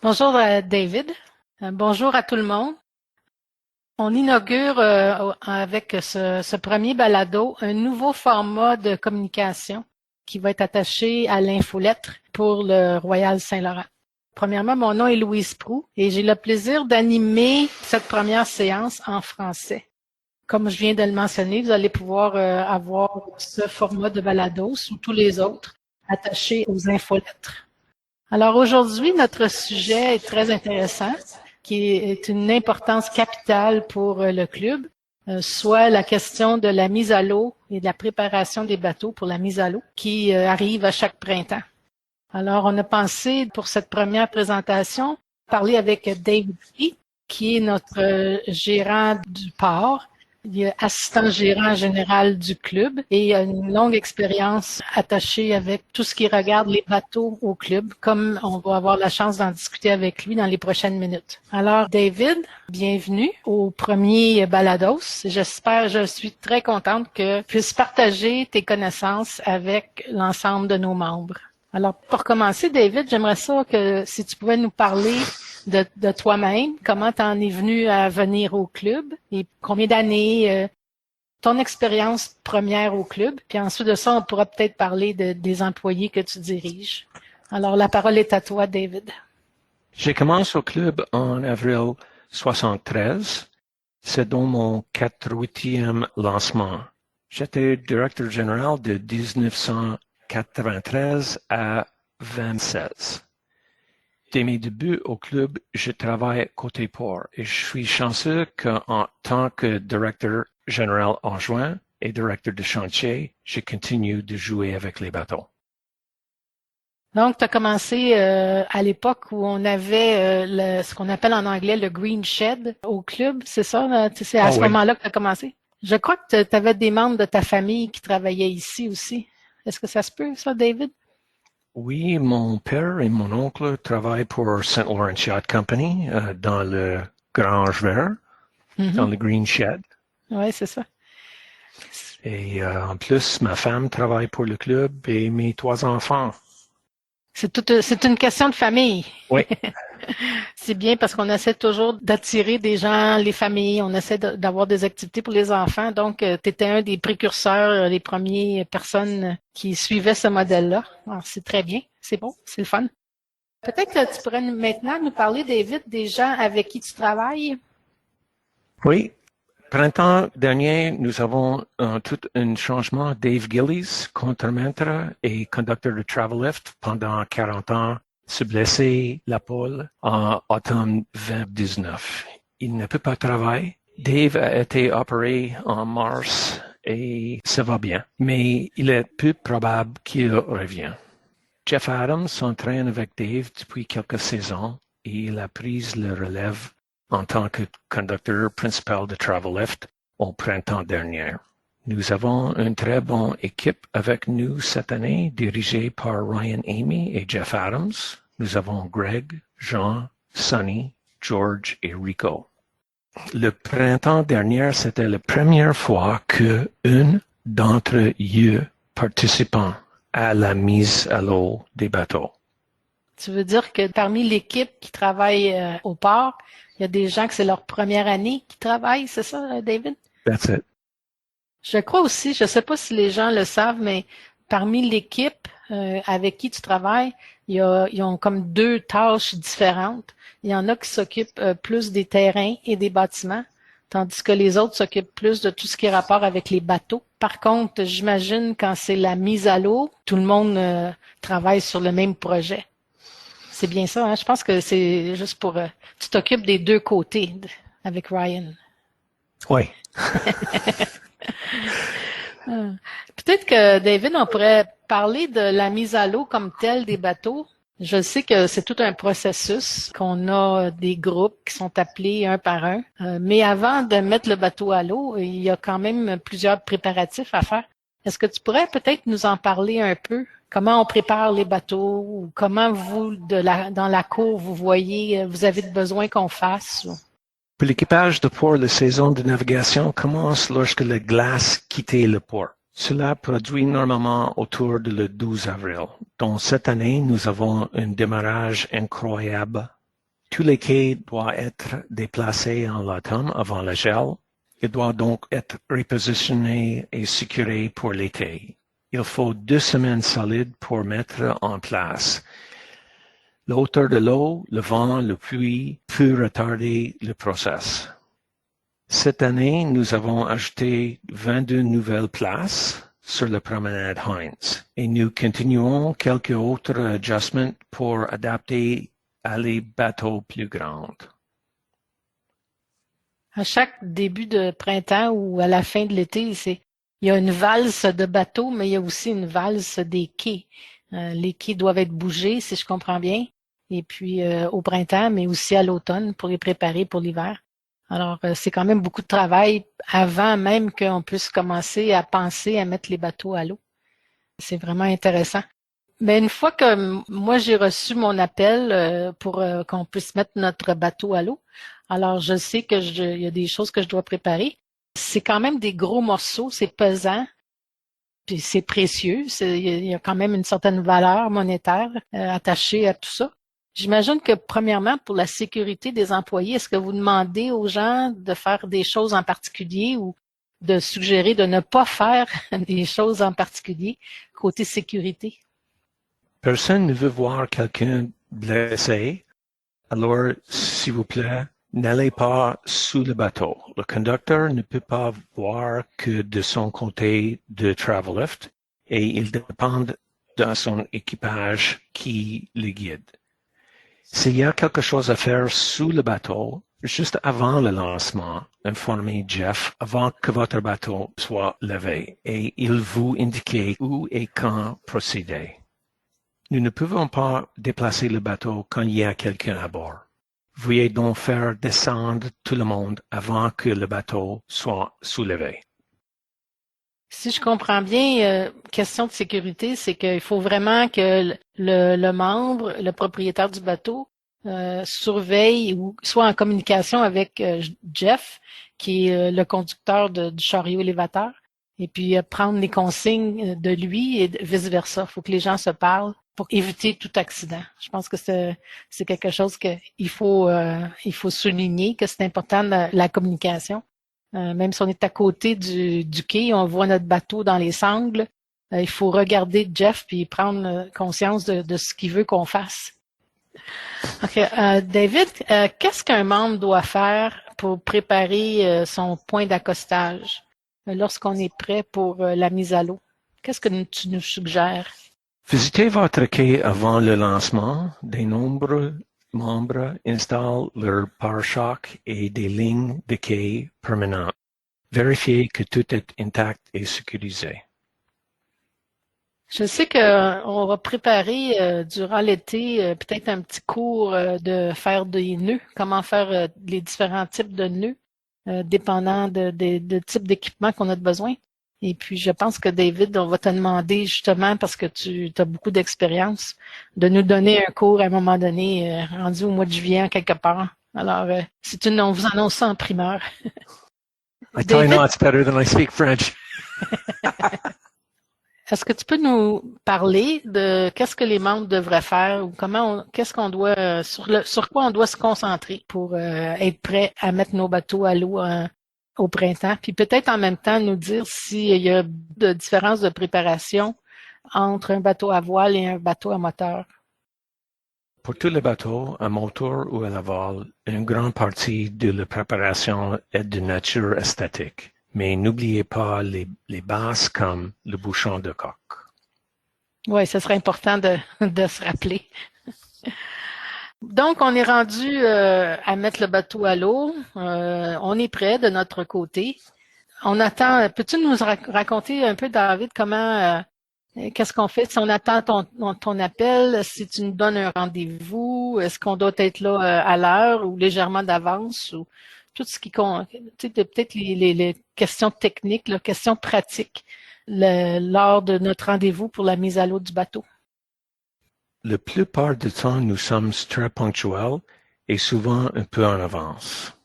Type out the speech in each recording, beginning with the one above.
Bonjour David. Bonjour à tout le monde. On inaugure avec ce premier balado un nouveau format de communication qui va être attaché à l'infolettre pour le Royal Saint-Laurent. Premièrement, mon nom est Louise Proulx et j'ai le plaisir d'animer cette première séance en français. Comme je viens de le mentionner, vous allez pouvoir avoir ce format de balado ou tous les autres attachés aux infolettres. Alors aujourd'hui, notre sujet est très intéressant, qui est une importance capitale pour le club, soit la question de la mise à l'eau et de la préparation des bateaux pour la mise à l'eau qui arrive à chaque printemps. Alors, on a pensé pour cette première présentation parler avec David Fee, qui est notre gérant du port. Il est assistant gérant général du club et il a une longue expérience attachée avec tout ce qui regarde les bateaux au club, comme on va avoir la chance d'en discuter avec lui dans les prochaines minutes. Alors, David, bienvenue au premier Balados. Je suis très contente que tu puisses partager tes connaissances avec l'ensemble de nos membres. Alors, pour commencer, David, j'aimerais ça que si tu pouvais nous parler de toi-même, comment tu en es venu à venir au club et combien d'années, ton expérience première au club, puis ensuite de ça, on pourra peut-être parler des employés que tu diriges. Alors, la parole est à toi, David. J'ai commencé au club en avril 73. C'est dans mon 88e lancement. J'étais directeur général de 1993 à 26. Dès mes débuts au club, je travaille côté port et je suis chanceux qu'en tant que directeur général adjoint et directeur de chantier, je continue de jouer avec les bateaux. Donc, tu as commencé à l'époque où on avait ce qu'on appelle en anglais le green shed au club, c'est ça? C'est à ce moment-là que tu as commencé? Je crois que tu avais des membres de ta famille qui travaillaient ici aussi. Est-ce que ça se peut, ça, David? Oui, mon père et mon oncle travaillent pour St. Lawrence Yacht Company dans le Grange Vert, dans le Green Shed. Oui, c'est ça. Et en plus, ma femme travaille pour le club et mes 3 enfants. C'est une question de famille. Oui. C'est bien parce qu'on essaie toujours d'attirer des gens, les familles, on essaie d'avoir des activités pour les enfants. Donc, tu étais un des précurseurs, les premières personnes qui suivaient ce modèle-là. Alors, c'est très bien, c'est bon, c'est le fun. Peut-être que tu pourrais maintenant nous parler, David, des gens avec qui tu travailles. Oui. Printemps dernier, nous avons tout un changement. Dave Gillies, contremaître et conducteur de Travel Lift pendant 40 ans, se blessé l'épaule en automne 2019. Il ne peut pas travailler. Dave a été opéré en mars et ça va bien, mais il est peu probable qu'il revienne. Jeff Adams s'entraîne avec Dave depuis quelques saisons et il a pris le relève en tant que conducteur principal de Travel Lift au printemps dernier. Nous avons une très bonne équipe avec nous cette année, dirigée par Ryan Amy et Jeff Adams. Nous avons Greg, Jean, Sonny, George et Rico. Le printemps dernier, c'était la première fois qu'un d'entre eux participant à la mise à l'eau des bateaux. Tu veux dire que parmi l'équipe qui travaille au port, il y a des gens que c'est leur première année qui travaillent, c'est ça, David? That's it. Je crois aussi, je ne sais pas si les gens le savent, mais parmi l'équipe avec qui tu travailles, ils ont comme 2 tâches différentes. Il y en a qui s'occupent plus des terrains et des bâtiments, tandis que les autres s'occupent plus de tout ce qui est rapport avec les bateaux. Par contre, j'imagine quand c'est la mise à l'eau, tout le monde travaille sur le même projet. C'est bien ça, hein? Je pense que c'est juste pour... tu t'occupes des 2 côtés avec Ryan. Oui. Peut-être que, David, on pourrait parler de la mise à l'eau comme telle des bateaux. Je sais que c'est tout un processus, qu'on a des groupes qui sont appelés un par un. Mais avant de mettre le bateau à l'eau, il y a quand même plusieurs préparatifs à faire. Est-ce que tu pourrais peut-être nous en parler un peu? Comment on prépare les bateaux ou comment vous, dans la cour, vous voyez, vous avez besoin qu'on fasse? Pour l'équipage de port, la saison de navigation commence lorsque la glace quitte le port. Cela produit normalement autour de le 12 avril. Donc cette année, nous avons un démarrage incroyable Tous les quais doivent être déplacés en l'automne avant le gel. Ils doivent donc être repositionnés et sécurisés pour l'été. Il faut 2 semaines solides pour mettre en place. La hauteur de l'eau, le vent, la pluie peut retarder le processus. Cette année, nous avons ajouté 22 nouvelles places sur la promenade Heinz et nous continuons quelques autres ajustements pour adapter à les bateaux plus grands. À chaque début de printemps ou à la fin de l'été, il y a une valse de bateaux, mais il y a aussi une valse des quais. Les quais doivent être bougés, si je comprends bien, et puis au printemps, mais aussi à l'automne pour les préparer pour l'hiver. Alors, c'est quand même beaucoup de travail avant même qu'on puisse commencer à penser à mettre les bateaux à l'eau. C'est vraiment intéressant. Mais une fois que moi j'ai reçu mon appel pour qu'on puisse mettre notre bateau à l'eau, alors je sais que il y a des choses que je dois préparer. C'est quand même des gros morceaux, c'est pesant, puis c'est précieux. Il y a quand même une certaine valeur monétaire attachée à tout ça. J'imagine que premièrement, pour la sécurité des employés, est-ce que vous demandez aux gens de faire des choses en particulier ou de suggérer de ne pas faire des choses en particulier côté sécurité? Personne ne veut voir quelqu'un blessé, alors s'il vous plaît, n'allez pas sous le bateau. Le conducteur ne peut pas voir que de son côté de Travelift et il dépend de son équipage qui le guide. S'il y a quelque chose à faire sous le bateau, juste avant le lancement, informez Jeff avant que votre bateau soit levé et il vous indique où et quand procéder. Nous ne pouvons pas déplacer le bateau quand il y a quelqu'un à bord. Veuillez donc faire descendre tout le monde avant que le bateau soit soulevé. Si je comprends bien, question de sécurité, c'est qu'il faut vraiment que le membre, le propriétaire du bateau, surveille ou soit en communication avec Jeff, qui est le conducteur du chariot élévateur, et puis prendre les consignes de lui et vice-versa. Il faut que les gens se parlent pour éviter tout accident. Je pense que c'est quelque chose qu'il faut souligner, que c'est important la communication. Même si on est à côté du quai, on voit notre bateau dans les sangles, il faut regarder Jeff puis prendre conscience de ce qu'il veut qu'on fasse. OK. David, qu'est-ce qu'un membre doit faire pour préparer son point d'accostage lorsqu'on est prêt pour la mise à l'eau? Qu'est-ce que tu nous suggères? Visitez votre quai avant le lancement. De nombreux membres installent leur pare-choc et des lignes de quai permanentes. Vérifiez que tout est intact et sécurisé. Je sais qu'on va préparer durant l'été peut-être un petit cours de faire des nœuds, comment faire les différents types de nœuds, dépendant de type d'équipement qu'on a besoin. Et puis, je pense que David, on va te demander justement, parce que tu as beaucoup d'expérience, de nous donner un cours à un moment donné, rendu au mois de juillet, quelque part. Alors, on vous annonce ça en primeur. I tell you now, it's better than I speak French. Est-ce que tu peux nous parler de qu'est-ce que les membres devraient faire ou qu'est-ce qu'on doit, sur quoi on doit se concentrer pour être prêt à mettre nos bateaux à l'eau au printemps, puis peut-être en même temps nous dire s'il y a de différences de préparation entre un bateau à voile et un bateau à moteur. Pour tous les bateaux, à moteur ou à la voile, une grande partie de la préparation est de nature esthétique. Mais n'oubliez pas les bases comme le bouchon de coque. Oui, ce serait important de se rappeler. Donc, on est rendu à mettre le bateau à l'eau. On est prêt de notre côté. On attend. Peux-tu nous raconter un peu, David, qu'est-ce qu'on fait si on attend ton appel, si tu nous donnes un rendez-vous, est-ce qu'on doit être là à l'heure ou légèrement d'avance ou tout ce qui compte, peut-être les questions techniques, les questions pratiques lors de notre rendez-vous pour la mise à l'eau du bateau. La plupart du temps, nous sommes très ponctuels et souvent un peu en avance.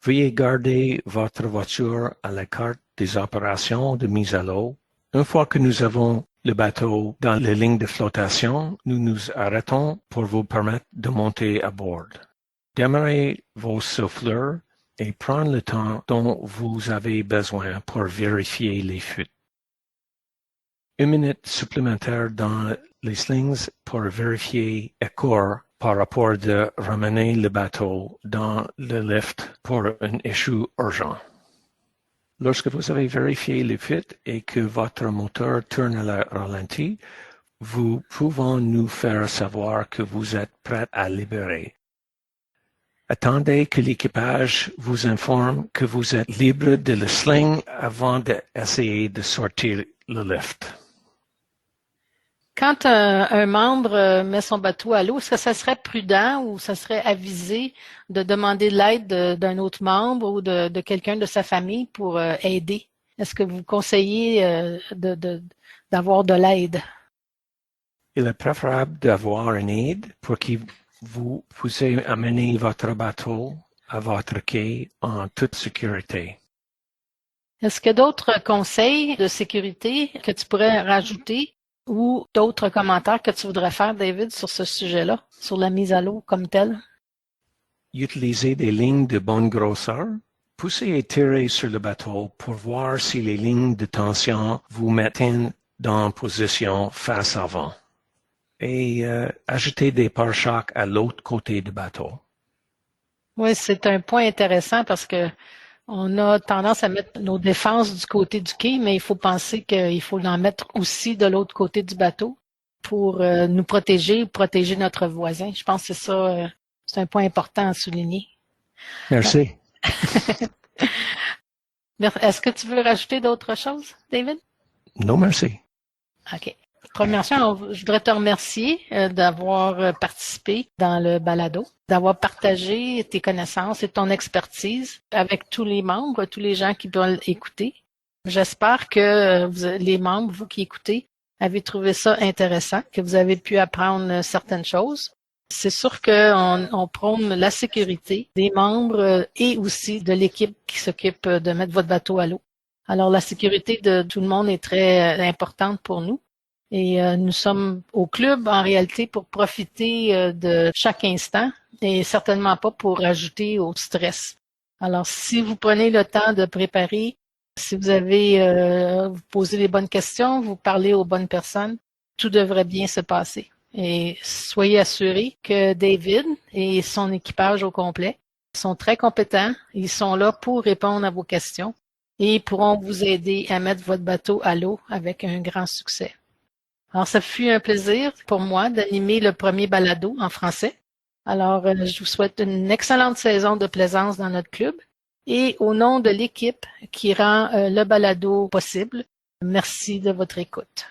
Veuillez garder votre voiture à la carte des opérations de mise à l'eau. Une fois que nous avons le bateau dans les lignes de flottation, nous nous arrêtons pour vous permettre de monter à bord. Démarrez vos souffleurs et prenez le temps dont vous avez besoin pour vérifier les fuites. 1 minute supplémentaire dans les slings pour vérifier écart par rapport de ramener le bateau dans le lift pour un issue urgent. Lorsque vous avez vérifié les fuites et que votre moteur tourne à la ralenti, vous pouvez nous faire savoir que vous êtes prêt à libérer. Attendez que l'équipage vous informe que vous êtes libre de le sling avant d'essayer de sortir le lift. Quand un membre met son bateau à l'eau, est-ce que ça serait prudent ou ça serait avisé de demander l'aide d'un autre membre ou de quelqu'un de sa famille pour aider? Est-ce que vous conseillez d'avoir de l'aide? Il est préférable d'avoir une aide pour que vous puissiez amener votre bateau à votre quai en toute sécurité. Est-ce qu'il y a d'autres conseils de sécurité que tu pourrais rajouter ou d'autres commentaires que tu voudrais faire, David, sur ce sujet-là, sur la mise à l'eau comme telle? Utilisez des lignes de bonne grosseur. Poussez et tirez sur le bateau pour voir si les lignes de tension vous mettent dans position face avant. Et ajoutez des pare-chocs à l'autre côté du bateau. Oui, c'est un point intéressant parce que on a tendance à mettre nos défenses du côté du quai, mais il faut penser qu'il faut en mettre aussi de l'autre côté du bateau pour nous protéger ou protéger notre voisin. Je pense que c'est ça, c'est un point important à souligner. Merci. Est-ce que tu veux rajouter d'autres choses, David? Non, merci. OK. Premièrement, je voudrais te remercier d'avoir participé dans le balado, d'avoir partagé tes connaissances et ton expertise avec tous les membres, tous les gens qui veulent écouter. J'espère que les membres, vous qui écoutez, avez trouvé ça intéressant, que vous avez pu apprendre certaines choses. C'est sûr qu'on prône la sécurité des membres et aussi de l'équipe qui s'occupe de mettre votre bateau à l'eau. Alors, la sécurité de tout le monde est très importante pour nous. Et nous sommes au club en réalité pour profiter de chaque instant et certainement pas pour ajouter au stress. Alors, si vous prenez le temps de préparer, si vous avez vous posez les bonnes questions, vous parlez aux bonnes personnes, tout devrait bien se passer. Et soyez assurés que David et son équipage au complet sont très compétents. Ils sont là pour répondre à vos questions et pourront vous aider à mettre votre bateau à l'eau avec un grand succès. Alors, ça fut un plaisir pour moi d'animer le premier balado en français. Alors, je vous souhaite une excellente saison de plaisance dans notre club. Et au nom de l'équipe qui rend le balado possible, merci de votre écoute.